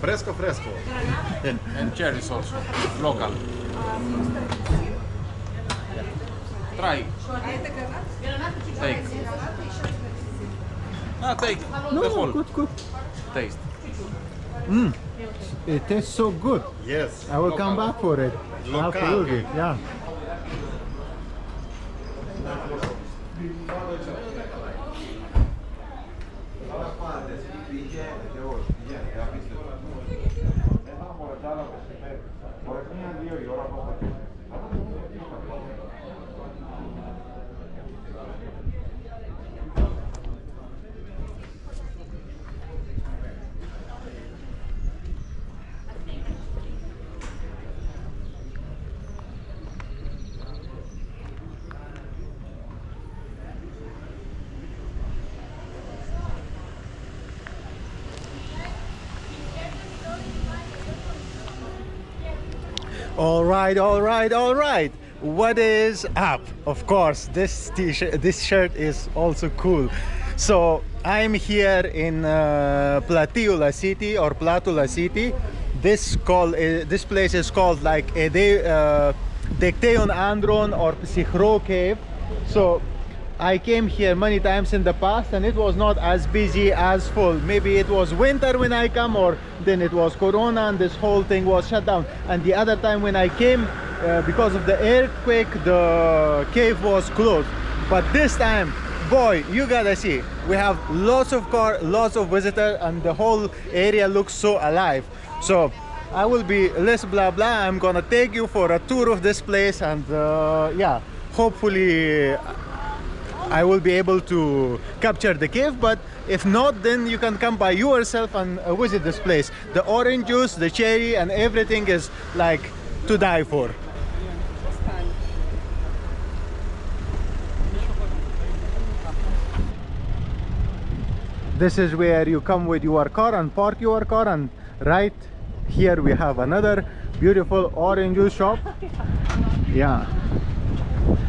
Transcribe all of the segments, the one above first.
Fresco. And cherries also, local. Try. Take. Take the whole. Good. Taste. It tastes so good. Yes. I will come back for it. Local. Absolutely, yeah. All right. What is up? Of course, this t-shirt, this shirt is also cool. So I'm here in Platiu Lasithi or Platou Lasithi. This place is called like Decteion Andron or Psychro Cave. So I came here many times in the past and it was not as busy, as full. Maybe it was winter when I come, or then it was Corona and this whole thing was shut down. And the other time when I came, because of the earthquake, the cave was closed. But this time, boy, you gotta see, we have lots of cars, lots of visitors, and the whole area looks so alive. So I will be less blah blah. I'm gonna take you for a tour of this place, and yeah, hopefully I will be able to capture the cave, but if not, then you can come by yourself and visit this place. The orange juice, the cherry, and everything is like to die for. This is where you come with your car and park your car, and right here we have another beautiful orange juice shop. Yeah.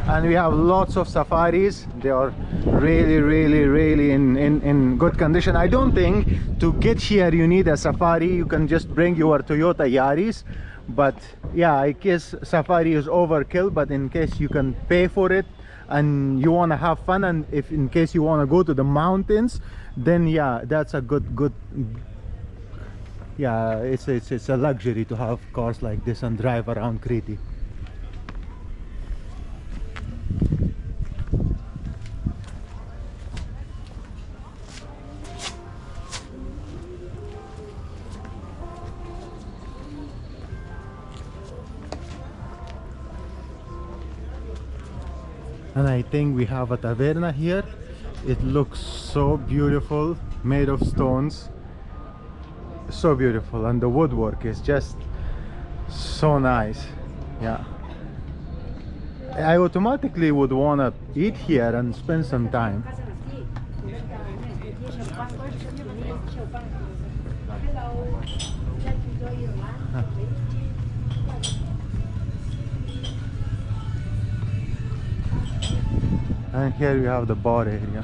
And we have lots of safaris. They are really in good condition. I don't think to get here you need a safari. You can just bring your Toyota Yaris. But yeah, I guess safari is overkill, but in case you can pay for it and you want to have fun, and if in case you want to go to the mountains, then yeah, that's a good yeah, it's a luxury to have cars like this and drive around Crete. And I think we have a taverna here. It looks so beautiful, made of stones, so beautiful, and the woodwork is just so nice. Yeah, I automatically would want to eat here and spend some time. And here we have the bar area.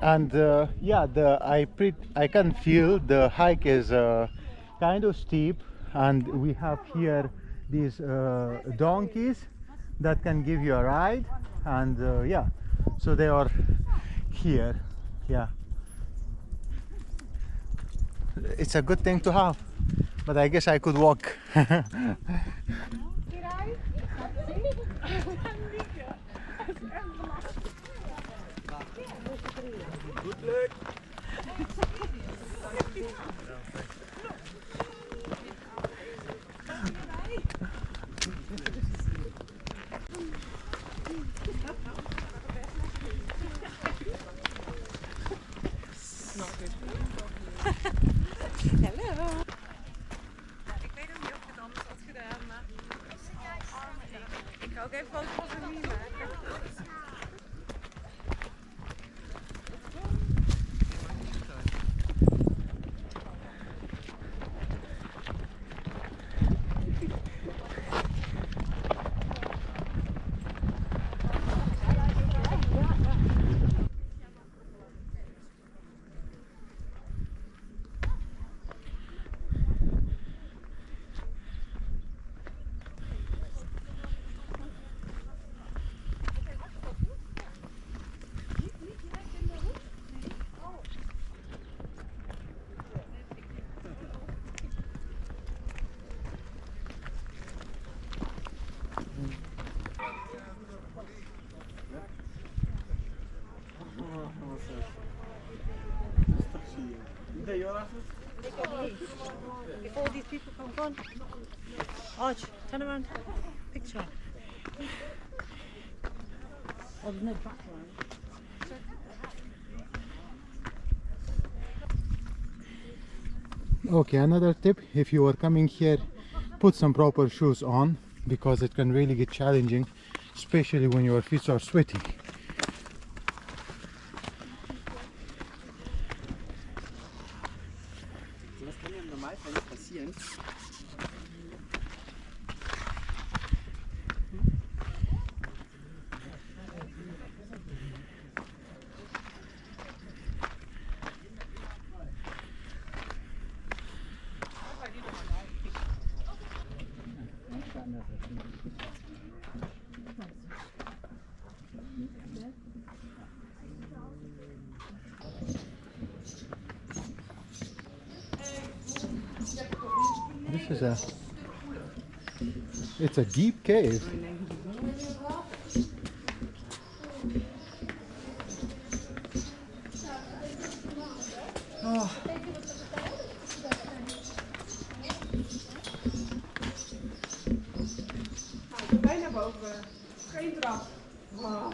And yeah, I can feel the hike is kind of steep, and we have here these donkeys that can give you a ride, and yeah, so they are here. Yeah, it's a good thing to have, but I guess I could walk. people come, go on. Arch, turn around. Picture. Oh, there's no background. Okay, another tip, if you are coming here, put some proper shoes on, because it can really get challenging, especially when your feet are sweaty. Das kann ja im Normalfall nicht passieren. It's a deep cave. Oh. Bijna boven. Geen trap. Wow.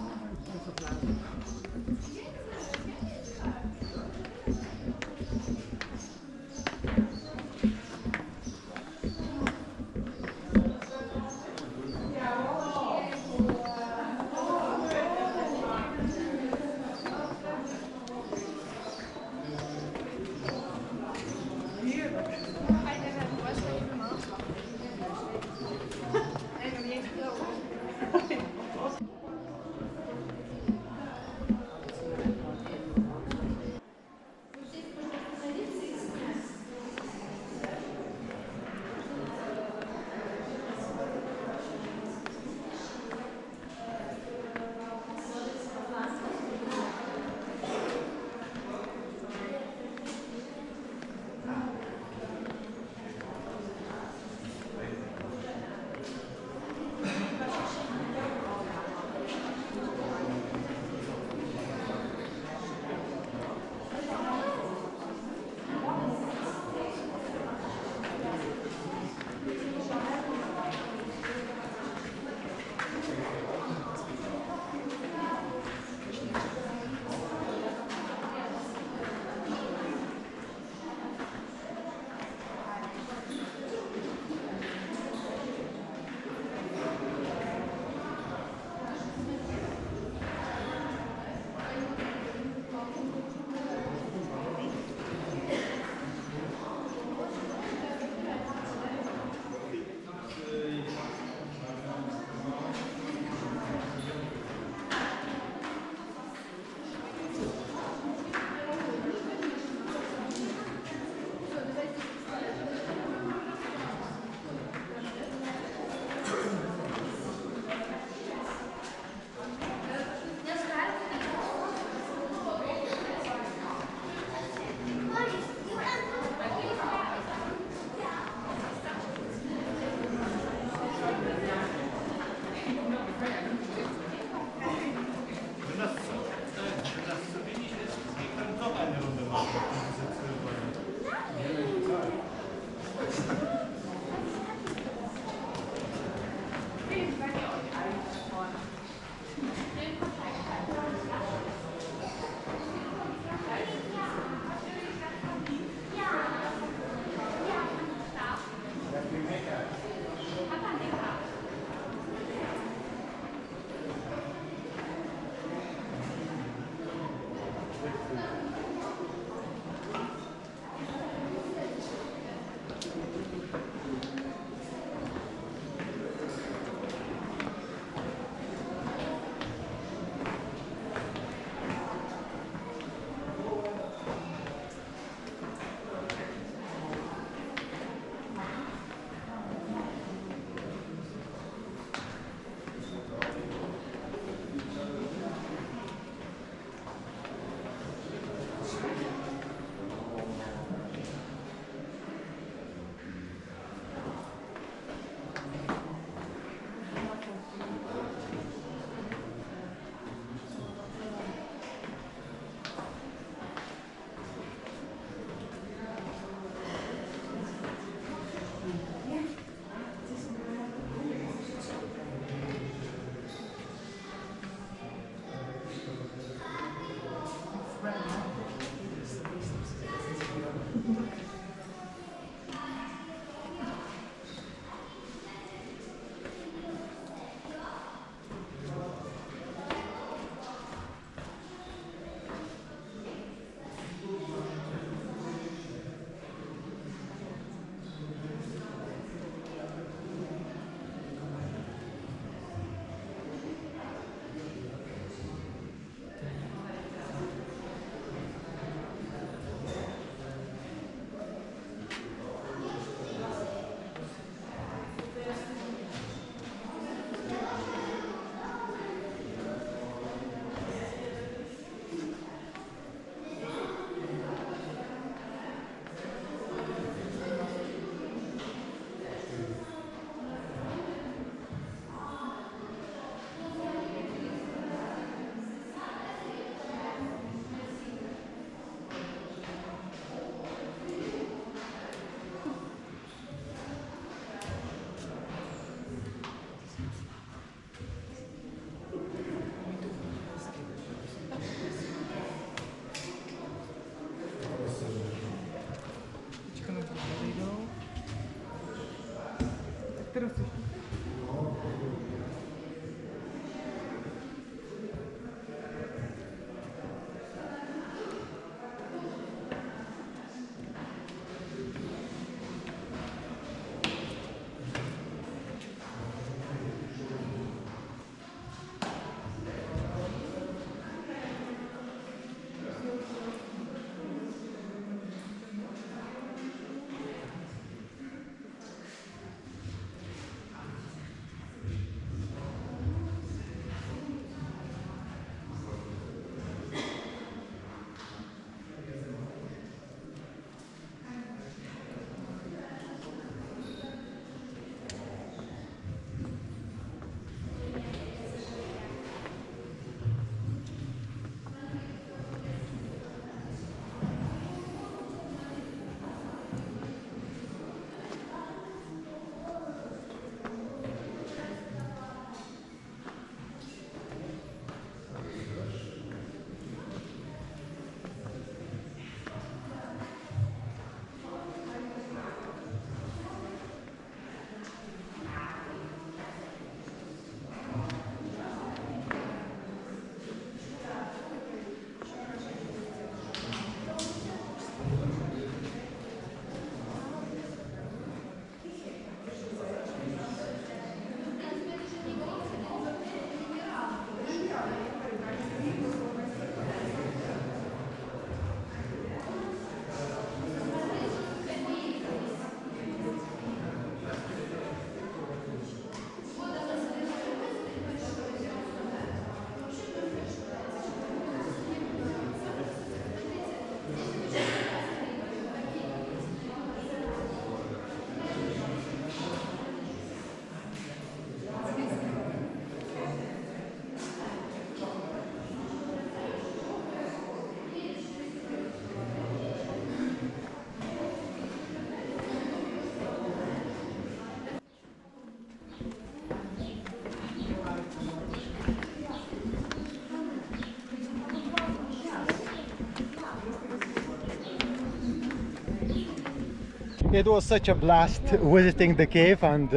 It was such a blast visiting the cave, and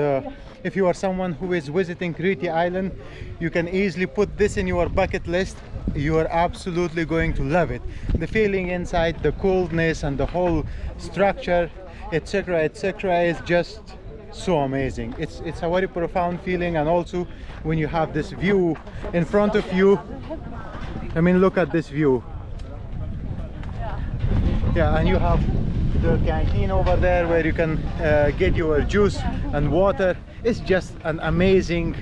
if you are someone who is visiting Crete Island, you can easily put this in your bucket list. You are absolutely going to love it. The feeling inside, the coldness and the whole structure, etc., etc., is just so amazing. It's a very profound feeling, and also when you have this view in front of you, I mean, look at this view. Yeah, and you have the canteen over there where you can get your juice and water. It's just an amazing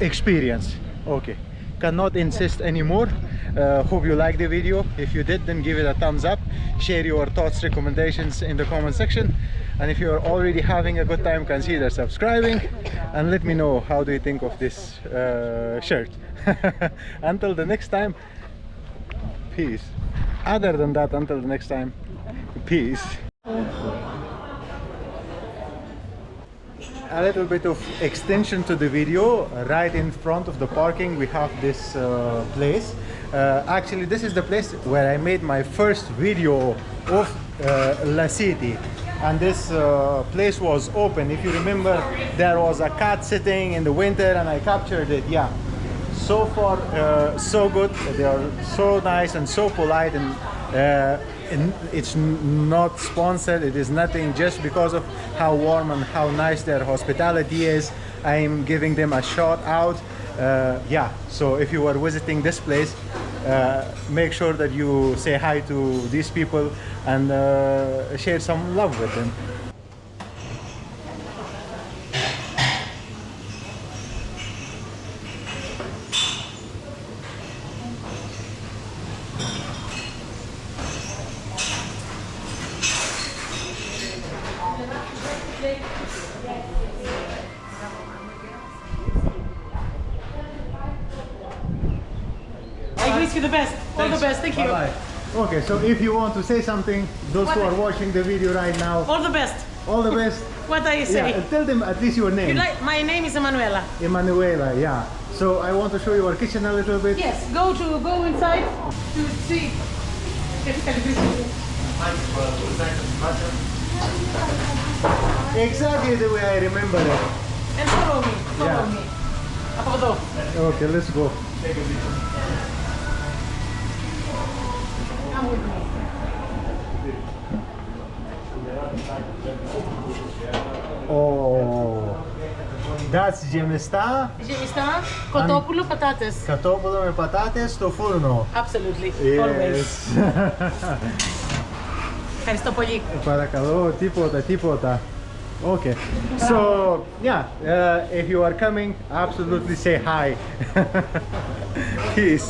experience. Okay, cannot insist anymore. Hope you liked the video. If you did, then give it a thumbs up. Share your thoughts, recommendations in the comment section, and if you're already having a good time, consider subscribing and let me know how do you think of this shirt. Until the next time, peace. Other than that, until the next time, peace. A little bit of extension to the video. Right in front of the parking we have this place. Actually, this is the place where I made my first video of Lasithi, and this place was open. If you remember, there was a cat sitting in the winter and I captured it. Yeah, so far so good. They are so nice and so polite, and it's not sponsored, it is nothing, just because of how warm and how nice their hospitality is. I'm giving them a shout out. Yeah, so if you are visiting this place, make sure that you say hi to these people and share some love with them. I wish you the best. All the best. Thank you. Bye bye. Okay, so if you want to say something, those who are watching the video right now, All the best. all the best. What I say? Yeah, tell them at least your You name. like, my name is Emanuela. Emanuela, yeah. So I want to show you our kitchen a little bit. Yes, go inside to see. Yes, Exactly the way I remember it. And follow me. Follow Yeah. me. Από εδώ. Okay, let's go. Come with me. Oh, that's γεμιστά. Γεμιστά, κοτόπουλο, πατάτες. Κατόπουλο με πατάτες στο φούρνο. Absolutely. Always. Yes. Ευχαριστώ πολύ. Παρακαλώ, τίποτα. Okay. So, yeah, if you are coming, absolutely say hi. Peace.